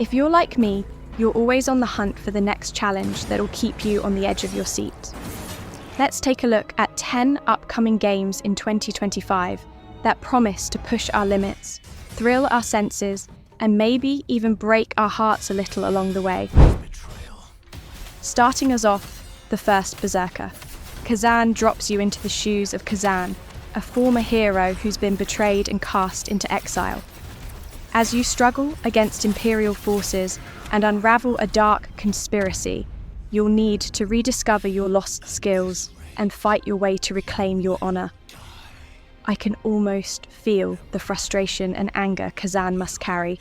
If you're like me, you're always on the hunt for the next challenge that'll keep you on the edge of your seat. Let's take a look at 10 upcoming games in 2025 that promise to push our limits, thrill our senses, and maybe even break our hearts a little along the way. Starting us off, the First Berserker. Khazan drops you into the shoes of Khazan, a former hero who's been betrayed and cast into exile. As you struggle against Imperial forces and unravel a dark conspiracy, you'll need to rediscover your lost skills and fight your way to reclaim your honor. I can almost feel the frustration and anger Khazan must carry.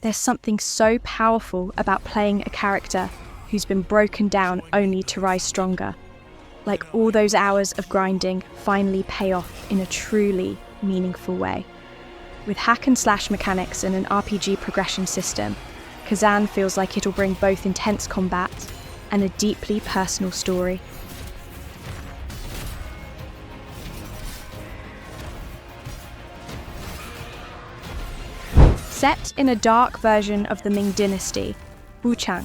There's something so powerful about playing a character who's been broken down only to rise stronger. Like all those hours of grinding finally pay off in a truly meaningful way. With hack and slash mechanics and an RPG progression system, Khazan feels like it'll bring both intense combat and a deeply personal story. Set in a dark version of the Ming Dynasty, Wuchang,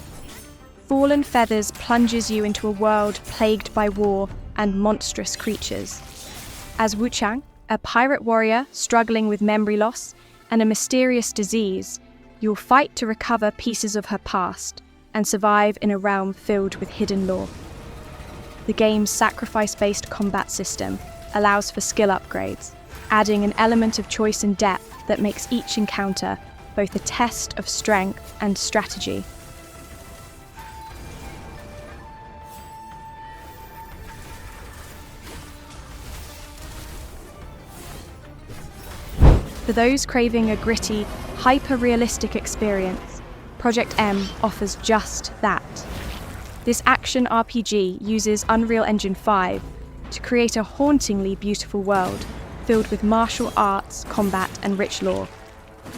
Fallen Feathers plunges you into a world plagued by war and monstrous creatures. As Wuchang, a pirate warrior struggling with memory loss and a mysterious disease, you'll fight to recover pieces of her past and survive in a realm filled with hidden lore. The game's sacrifice-based combat system allows for skill upgrades, adding an element of choice and depth that makes each encounter both a test of strength and strategy. For those craving a gritty, hyper-realistic experience, Project M offers just that. This action RPG uses Unreal Engine 5 to create a hauntingly beautiful world filled with martial arts, combat, and rich lore.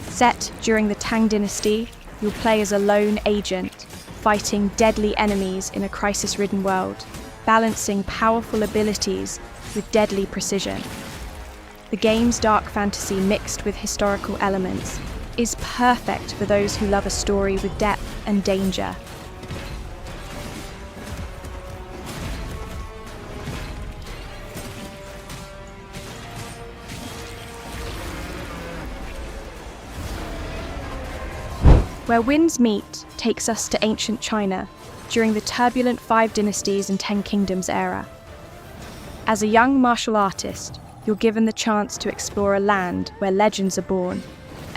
Set during the Tang Dynasty, you'll play as a lone agent, fighting deadly enemies in a crisis-ridden world, balancing powerful abilities with deadly precision. The game's dark fantasy mixed with historical elements is perfect for those who love a story with depth and danger. Where Winds Meet takes us to ancient China during the turbulent 5 Dynasties and 10 Kingdoms era. As a young martial artist, you're given the chance to explore a land where legends are born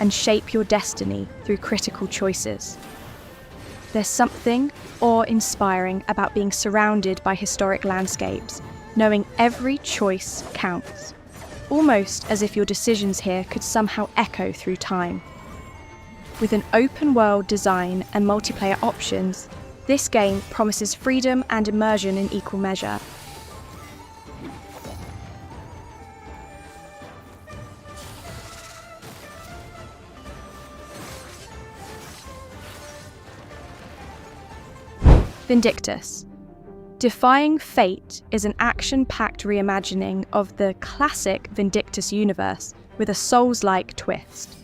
and shape your destiny through critical choices. There's something awe-inspiring about being surrounded by historic landscapes, knowing every choice counts, almost as if your decisions here could somehow echo through time. With an open-world design and multiplayer options, this game promises freedom and immersion in equal measure. Vindictus. Defying Fate is an action-packed reimagining of the classic Vindictus universe with a Soulslike twist.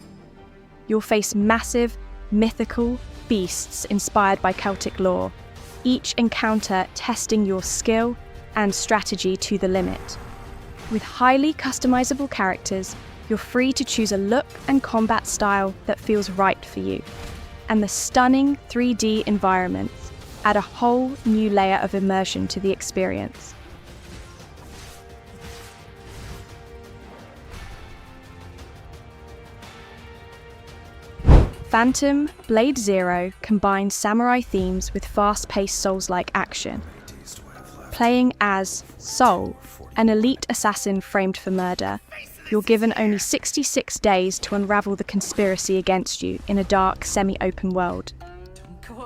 You'll face massive, mythical beasts inspired by Celtic lore, each encounter testing your skill and strategy to the limit. With highly customizable characters, you're free to choose a look and combat style that feels right for you. And the stunning 3D environments add a whole new layer of immersion to the experience. Phantom Blade Zero combines samurai themes with fast-paced Souls-like action. Playing as Soul, an elite assassin framed for murder, you're given only 66 days to unravel the conspiracy against you in a dark, semi-open world.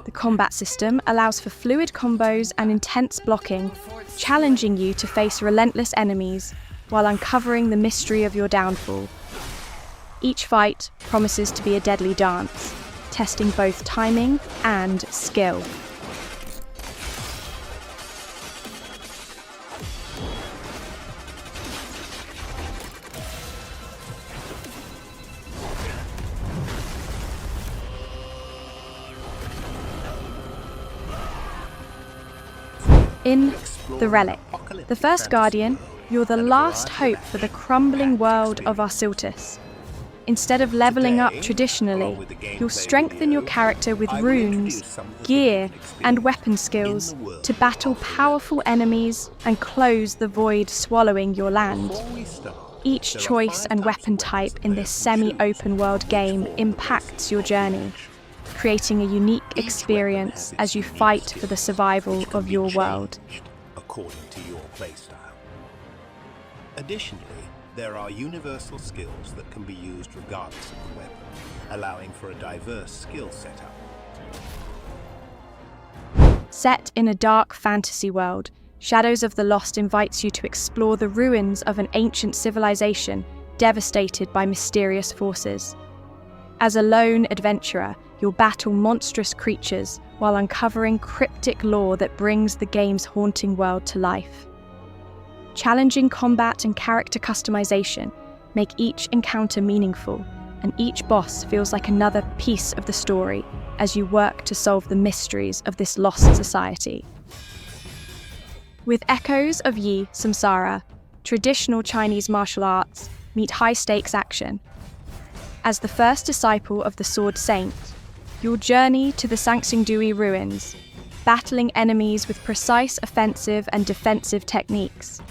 The combat system allows for fluid combos and intense blocking, challenging you to face relentless enemies while uncovering the mystery of your downfall. Each fight promises to be a deadly dance, testing both timing and skill. In the Relic, the first guardian, you're the last hope for the crumbling world of Arsiltis. Instead of leveling up traditionally, you'll strengthen your character with runes, gear, and weapon skills to battle powerful enemies and close the void swallowing your land. Each choice and weapon type in this semi-open world game impacts your journey, creating a unique experience as you fight for the survival of your world. According to your playstyle. Additionally, there are universal skills that can be used regardless of the weapon, allowing for a diverse skill setup. Set in a dark fantasy world, Shadows of the Lost invites you to explore the ruins of an ancient civilization devastated by mysterious forces. As a lone adventurer, you'll battle monstrous creatures while uncovering cryptic lore that brings the game's haunting world to life. Challenging combat and character customization make each encounter meaningful, and each boss feels like another piece of the story as you work to solve the mysteries of this lost society. With echoes of Yi Samsara, traditional Chinese martial arts meet high-stakes action. As the first disciple of the Sword Saint, you'll journey to the Sangsingdui ruins, battling enemies with precise offensive and defensive techniques.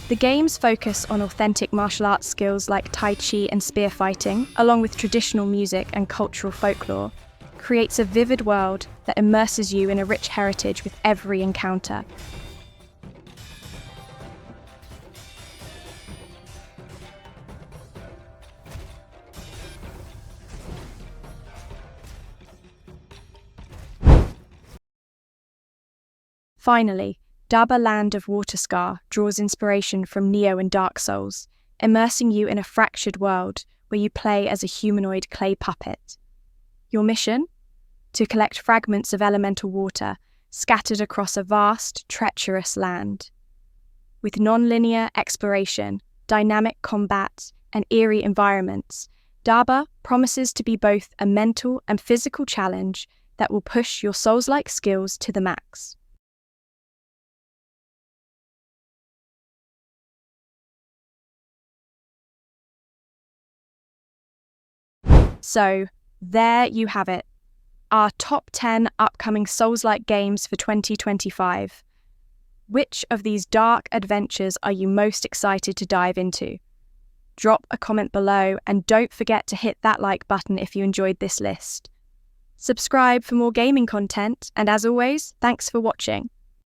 The game's focus on authentic martial arts skills like Tai Chi and spear fighting, along with traditional music and cultural folklore, creates a vivid world that immerses you in a rich heritage with every encounter. Finally, DaBa Land of Waterscar draws inspiration from Neo and Dark Souls, immersing you in a fractured world where you play as a humanoid clay puppet. Your mission? To collect fragments of elemental water scattered across a vast, treacherous land. With non-linear exploration, dynamic combat, and eerie environments, DaBa promises to be both a mental and physical challenge that will push your Soulslike skills to the max. So, there you have it, our top 10 upcoming Souls-like games for 2025. Which of these dark adventures are you most excited to dive into? Drop a comment below and don't forget to hit that like button if you enjoyed this list. Subscribe for more gaming content, and as always, thanks for watching.